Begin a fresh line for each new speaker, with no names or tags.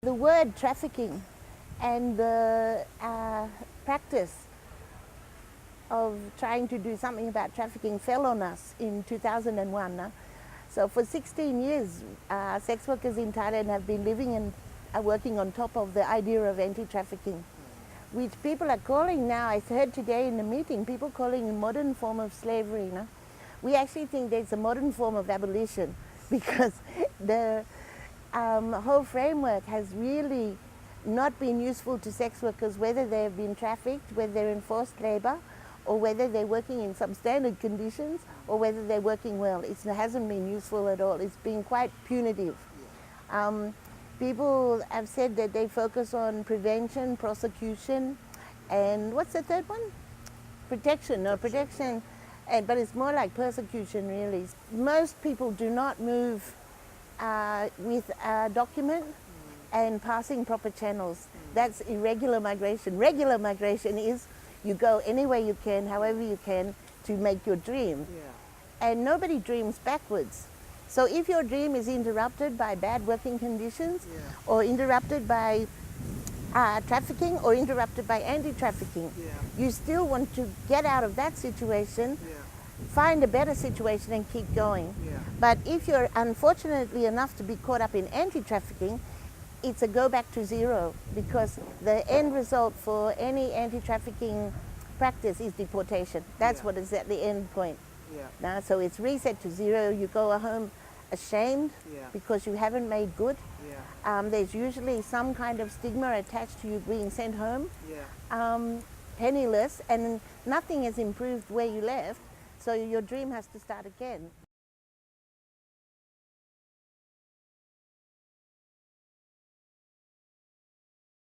The word trafficking and the practice of trying to do something about trafficking fell on us in 2001. So for 16 years, sex workers in Thailand have been living and working on top of the idea of anti-trafficking, which people are calling now, I heard today in the meeting, people calling a modern form of slavery. We actually think there's a modern form of abolition because the whole framework has really not been useful to sex workers, whether they've been trafficked, whether they're in forced labor, or whether they're working in substandard conditions, or whether they're working well. It hasn't been useful at all. It's been quite punitive. People have said that they focus on prevention, prosecution, and what's the third one? Protection. No, protection. But it's more like persecution, really. Most people do not move with a document and passing proper channels. That's irregular migration. Regular migration is you go anywhere you can, however you can, to make your dream. And nobody dreams backwards. So if your dream is interrupted by bad working conditions, or interrupted by trafficking, or interrupted by anti-trafficking, you still want to get out of that situation, find a better situation and keep going. But if you're unfortunately enough to be caught up in anti-trafficking, it's a go back to zero, because the end result for any anti-trafficking practice is deportation. That's what is at the end point. So it's reset to zero. You go home ashamed because you haven't made good. There's usually some kind of stigma attached to you being sent home, penniless, and nothing has improved where you left. So your dream has to start again.